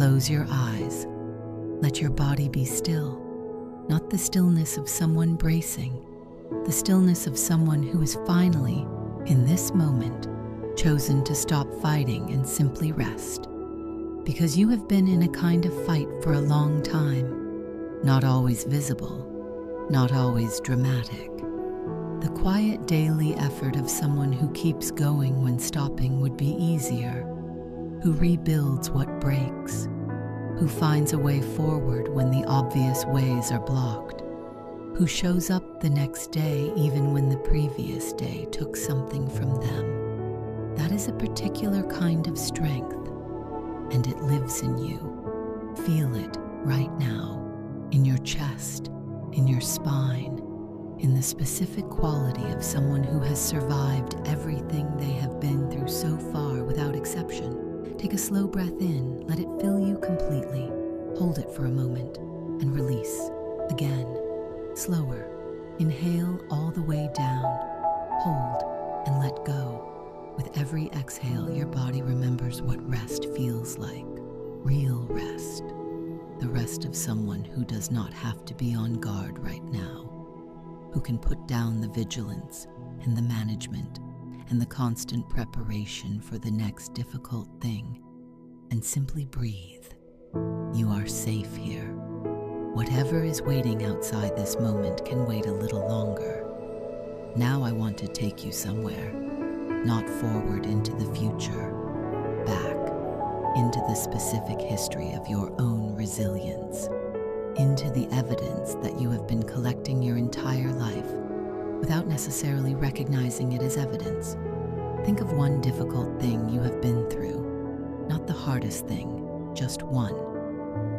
Close your eyes. Let your body be still, not the stillness of someone bracing, the stillness of someone who has finally, in this moment, chosen to stop fighting and simply rest. Because you have been in a kind of fight for a long time, not always visible, not always dramatic. The quiet daily effort of someone who keeps going when stopping would be easier, who rebuilds what breaks, who finds a way forward when the obvious ways are blocked, who shows up the next day even when the previous day took something from them. That is a particular kind of strength, and it lives in you. Feel it right now, in your chest, in your spine, in the specific quality of someone who has survived everything they have been through so far without exception. Take a slow breath in, let it fill you completely. Hold it for a moment and release. Again, slower. Inhale all the way down. Hold and let go. With every exhale, your body remembers what rest feels like. Real rest. The rest of someone who does not have to be on guard right now, who can put down the vigilance and the management and the constant preparation for the next difficult thing and simply breathe. You are safe here. Whatever is waiting outside this moment can wait a little longer. Now I want to take you somewhere, not forward into the future, back into the specific history of your own resilience, into the evidence that you have been collecting your entire life without necessarily recognizing it as evidence. Think of one difficult thing you have been through, not the hardest thing, just one.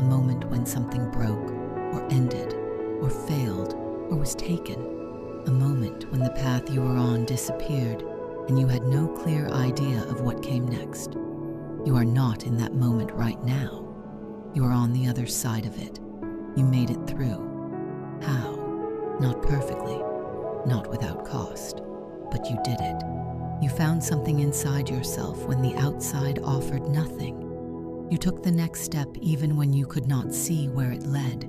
A moment when something broke, or ended, or failed, or was taken. A moment when the path you were on disappeared and you had no clear idea of what came next. You are not in that moment right now. You are on the other side of it. You made it through. How? Not perfectly, not without cost, but you did it. You found something inside yourself when the outside offered nothing. You took the next step even when you could not see where it led.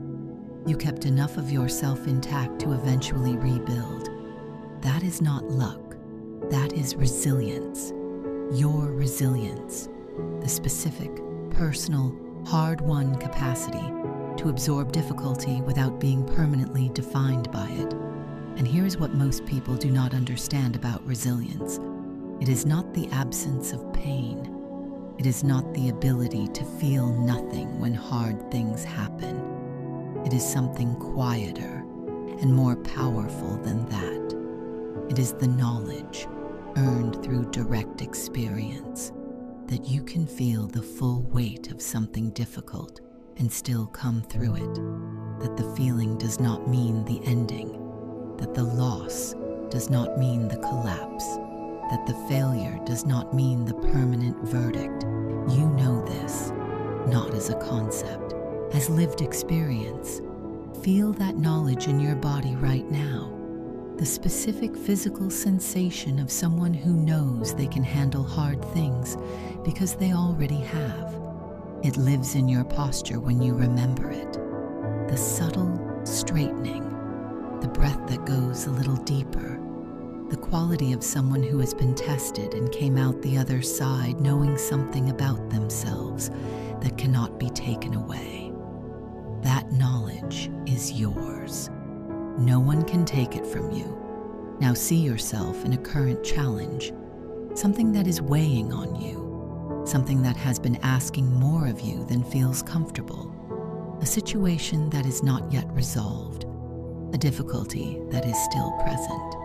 You kept enough of yourself intact to eventually rebuild. That is not luck. That is resilience. Your resilience. The specific, personal, hard-won capacity to absorb difficulty without being permanently defined by it. And here is what most people do not understand about resilience. It is not the absence of pain. It is not the ability to feel nothing when hard things happen. It is something quieter and more powerful than that. It is the knowledge, earned through direct experience, that you can feel the full weight of something difficult and still come through it, that the feeling does not mean the ending, that the loss does not mean the collapse, that the failure does not mean the permanent verdict. You know this, not as a concept, as lived experience. Feel that knowledge in your body right now, the specific physical sensation of someone who knows they can handle hard things because they already have. It lives in your posture when you remember it. The subtle straightening, the breath that goes a little deeper, the quality of someone who has been tested and came out the other side knowing something about themselves that cannot be taken away. That knowledge is yours. No one can take it from you. Now see yourself in a current challenge, something that is weighing on you, something that has been asking more of you than feels comfortable, a situation that is not yet resolved, a difficulty that is still present.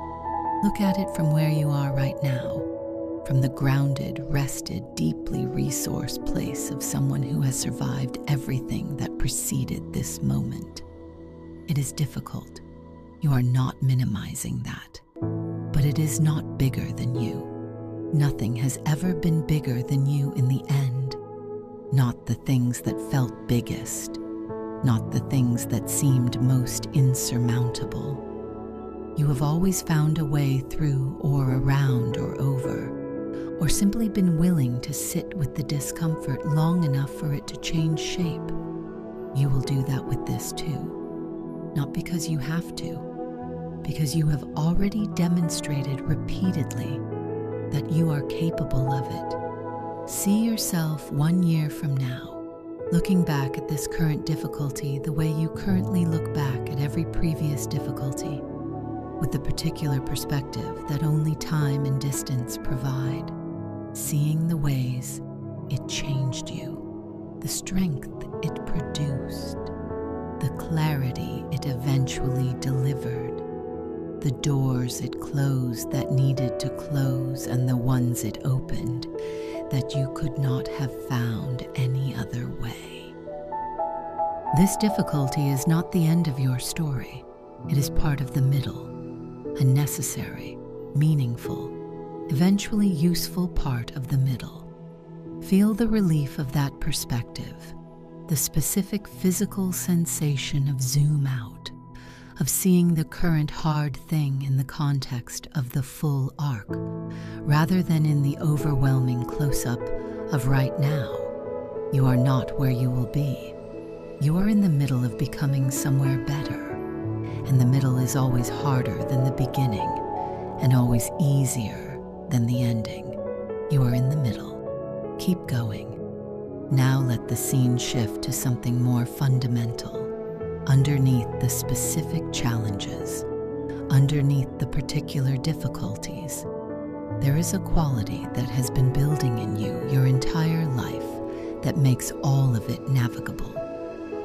Look at it from where you are right now, from the grounded, rested, deeply resourced place of someone who has survived everything that preceded this moment. It is difficult. You are not minimizing that. But it is not bigger than you. Nothing has ever been bigger than you in the end. Not the things that felt biggest. Not the things that seemed most insurmountable. You have always found a way through or around or over. or simply been willing to sit with the discomfort long enough for it to change shape, you will do that with this too. Not because you have to, because you have already demonstrated repeatedly that you are capable of it. See yourself 1 year from now, looking back at this current difficulty the way you currently look back at every previous difficulty, with the particular perspective that only time and distance provide, seeing the ways it changed you, the strength it produced, the clarity it eventually delivered, the doors it closed that needed to close, and the ones it opened that you could not have found any other way. This difficulty is not the end of your story. It is part of the middle, a necessary, meaningful, eventually useful part of the middle. Feel the relief of that perspective, the specific physical sensation of zoom out, of seeing the current hard thing in the context of the full arc, rather than in the overwhelming close-up of right now. You are not where you will be. You are in the middle of becoming somewhere better, and the middle is always harder than the beginning, and always easier than the ending. You are in the middle. Keep going. Now let the scene shift to something more fundamental. Underneath the specific challenges, underneath the particular difficulties, there is a quality that has been building in you your entire life that makes all of it navigable.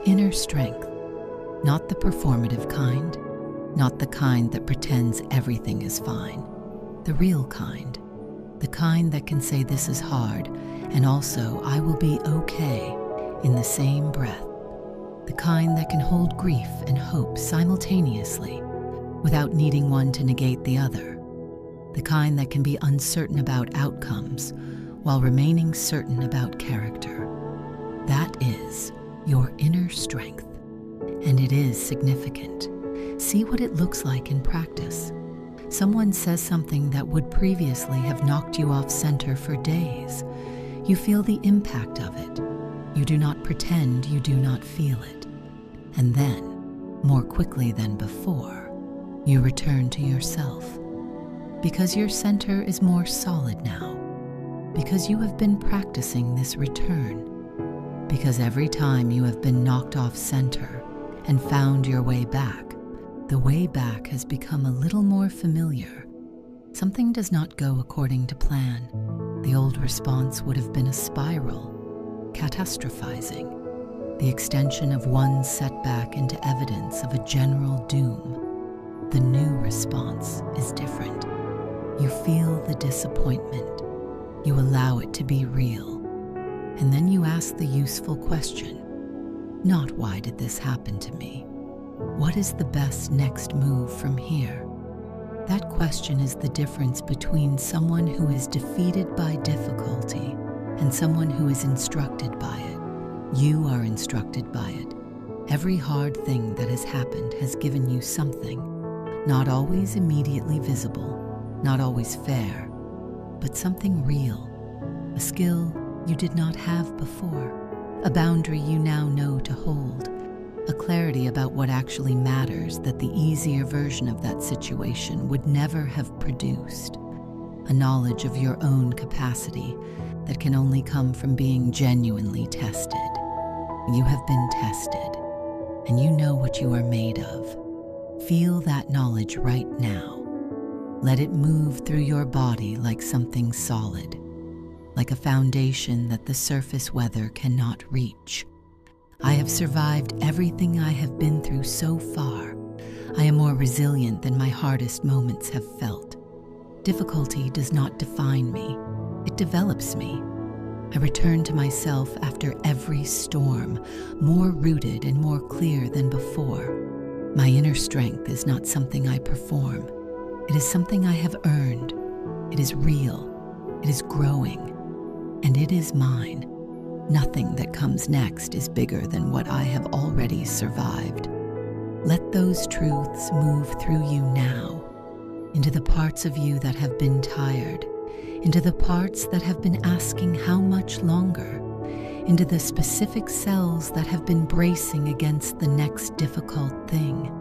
Inner strength, not the performative kind, not the kind that pretends everything is fine, the real kind, the kind that can say this is hard and also I will be okay in the same breath. The kind that can hold grief and hope simultaneously without needing one to negate the other. The kind that can be uncertain about outcomes while remaining certain about character. That is your inner strength, and it is significant. See what it looks like in practice. Someone says something that would previously have knocked you off center for days. You feel the impact of it. You do not pretend you do not feel it. And then, more quickly than before, you return to yourself. Because your center is more solid now. Because you have been practicing this return. Because every time you have been knocked off center and found your way back, the way back has become a little more familiar. Something does not go according to plan. The old response would have been a spiral. Catastrophizing, the extension of one setback into evidence of a general doom. The new response is different. You feel the disappointment. You allow it to be real. And then you ask the useful question, not why did this happen to me? What is the best next move from here? That question is the difference between someone who is defeated by difficulty and someone who is instructed by it. You are instructed by it. Every hard thing that has happened has given you something, not always immediately visible, not always fair, but something real, a skill you did not have before, a boundary you now know to hold, a clarity about what actually matters that the easier version of that situation would never have produced, a knowledge of your own capacity that can only come from being genuinely tested. You have been tested, and you know what you are made of. Feel that knowledge right now. Let it move through your body like something solid, like a foundation that the surface weather cannot reach. I have survived everything I have been through so far. I am more resilient than my hardest moments have felt. Difficulty does not define me. It develops me. I return to myself after every storm, more rooted and more clear than before. My inner strength is not something I perform. It is something I have earned. It is real. It is growing. And it is mine. Nothing that comes next is bigger than what I have already survived. Let those truths move through you now, into the parts of you that have been tired, into the parts that have been asking how much longer, into the specific cells that have been bracing against the next difficult thing.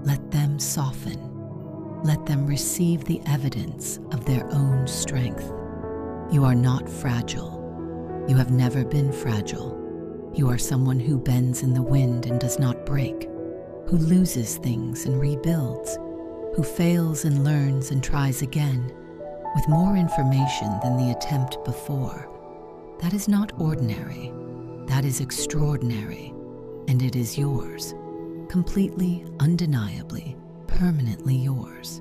Let them soften. Let them receive the evidence of their own strength. You are not fragile. You have never been fragile. You are someone who bends in the wind and does not break, who loses things and rebuilds, who fails and learns and tries again, with more information than the attempt before. That is not ordinary. That is extraordinary, and it is yours, completely, undeniably, permanently yours.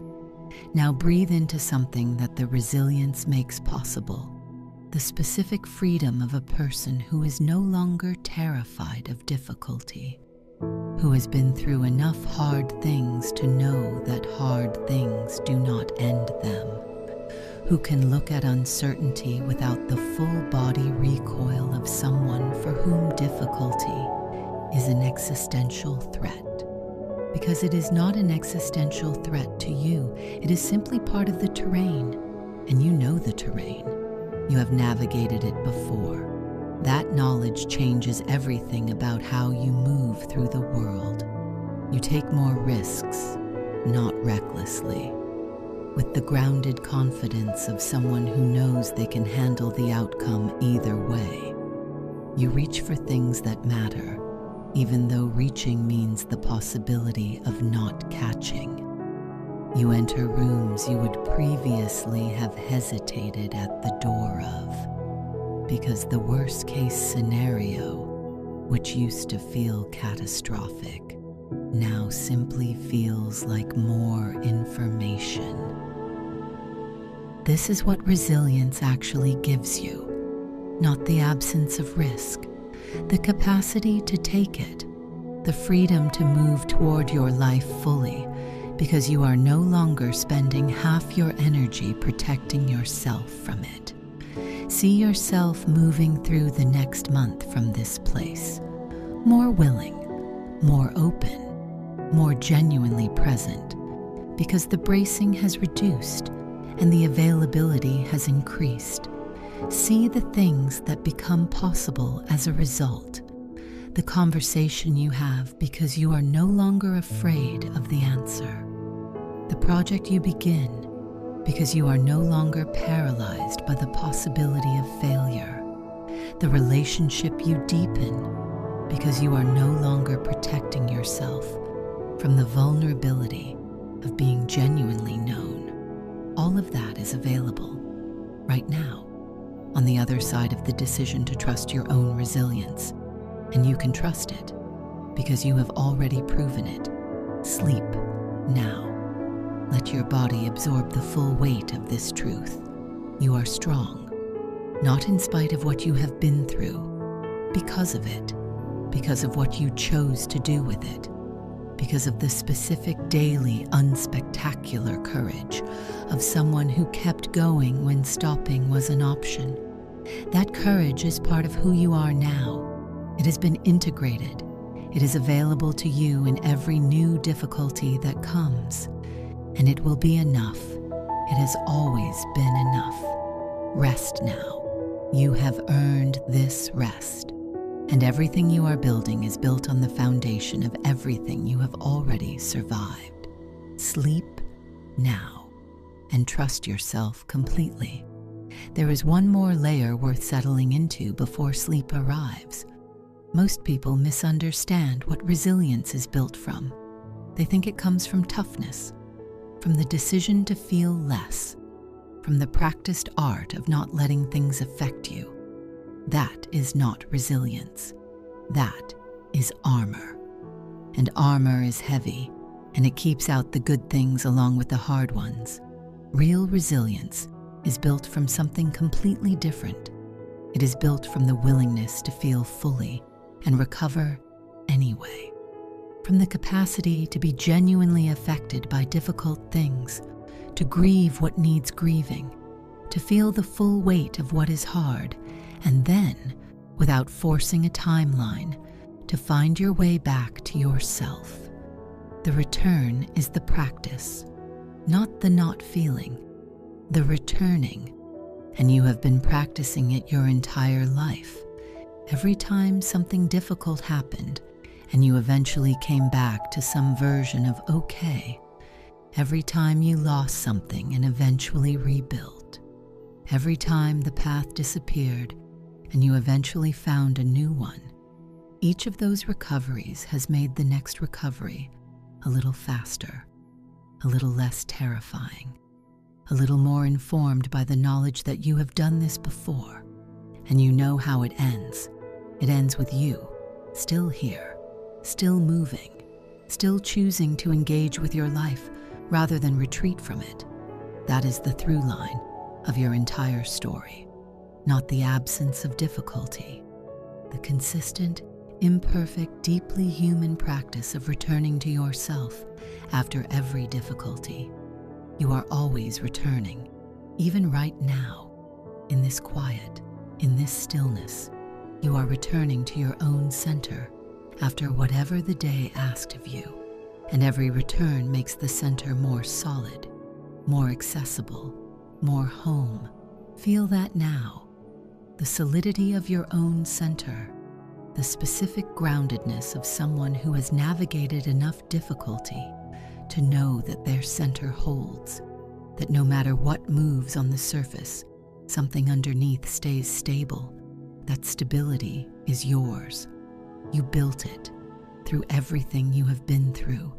Now breathe into something that the resilience makes possible, the specific freedom of a person who is no longer terrified of difficulty, who has been through enough hard things to know that hard things do not end them, who can look at uncertainty without the full body recoil of someone for whom difficulty is an existential threat. Because it is not an existential threat to you, it is simply part of the terrain, and you know the terrain. You have navigated it before. That knowledge changes everything about how you move through the world. You take more risks, not recklessly, with the grounded confidence of someone who knows they can handle the outcome either way. You reach for things that matter, even though reaching means the possibility of not catching. You enter rooms you would previously have hesitated at the door of, because the worst-case scenario, which used to feel catastrophic, now simply feels like more information. This is what resilience actually gives you, not the absence of risk, the capacity to take it, the freedom to move toward your life fully, because you are no longer spending half your energy protecting yourself from it. See yourself moving through the next month from this place, more willing, more open, more genuinely present, because the bracing has reduced and the availability has increased. See the things that become possible as a result, the conversation you have because you are no longer afraid of the answer, the project you begin because you are no longer paralyzed by the possibility of failure, the relationship you deepen because you are no longer protecting yourself from the vulnerability of being genuinely known. All of that is available right now, on the other side of the decision to trust your own resilience. And you can trust it because you have already proven it. Sleep now. Let your body absorb the full weight of this truth. You are strong, not in spite of what you have been through, because of it, because of what you chose to do with it, because of the specific daily unspectacular courage of someone who kept going when stopping was an option. That courage is part of who you are now. It has been integrated. It is available to you in every new difficulty that comes. And it will be enough. It has always been enough. Rest now. You have earned this rest. And everything you are building is built on the foundation of everything you have already survived. Sleep now and trust yourself completely. There is one more layer worth settling into before sleep arrives. Most people misunderstand what resilience is built from. They think it comes from toughness, from the decision to feel less, from the practiced art of not letting things affect you. That is not resilience. That is armor. And armor is heavy, and it keeps out the good things along with the hard ones. Real resilience is built from something completely different. It is built from the willingness to feel fully and recover anyway, from the capacity to be genuinely affected by difficult things, to grieve what needs grieving, to feel the full weight of what is hard, and then, without forcing a timeline, to find your way back to yourself. The return is the practice, not the not feeling. The returning and you have been practicing it your entire life. Every time something difficult happened, and you eventually came back to some version of okay. Every time you lost something and eventually rebuilt. Every time the path disappeared, and you eventually found a new one. Each of those recoveries has made the next recovery a little faster, a little less terrifying, a little more informed by the knowledge that you have done this before, and you know how it ends. It ends with you, still here, still moving, still choosing to engage with your life rather than retreat from it. That is the through line of your entire story, not the absence of difficulty, the consistent, imperfect, deeply human practice of returning to yourself after every difficulty. You are always returning, even right now, in this quiet, in this stillness. You are returning to your own center after whatever the day asked of you, and every return makes the center more solid, more accessible, more home. Feel that now, the solidity of your own center, the specific groundedness of someone who has navigated enough difficulty to know that their center holds, that no matter what moves on the surface, something underneath stays stable. That stability is yours. You built it through everything you have been through,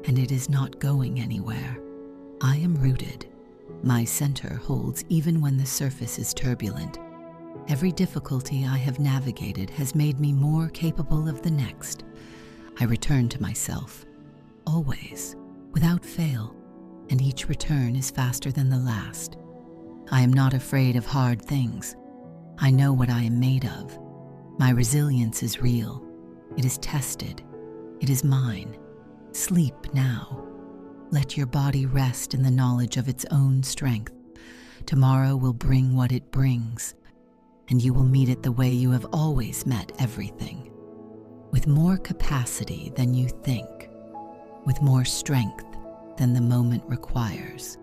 and it is not going anywhere. I am rooted. My center holds even when the surface is turbulent. Every difficulty I have navigated has made me more capable of the next. I return to myself, always, without fail, and each return is faster than the last. I am not afraid of hard things. I know what I am made of. My resilience is real. It is tested. It is mine. Sleep now. Let your body rest in the knowledge of its own strength. Tomorrow will bring what it brings, and you will meet it the way you have always met everything, with more capacity than you think, with more strength than the moment requires,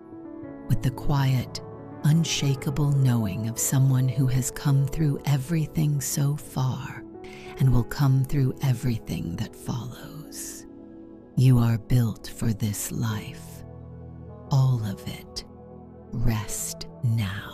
with the quiet, unshakable knowing of someone who has come through everything so far and will come through everything that follows. You are built for this life, all of it. Rest now.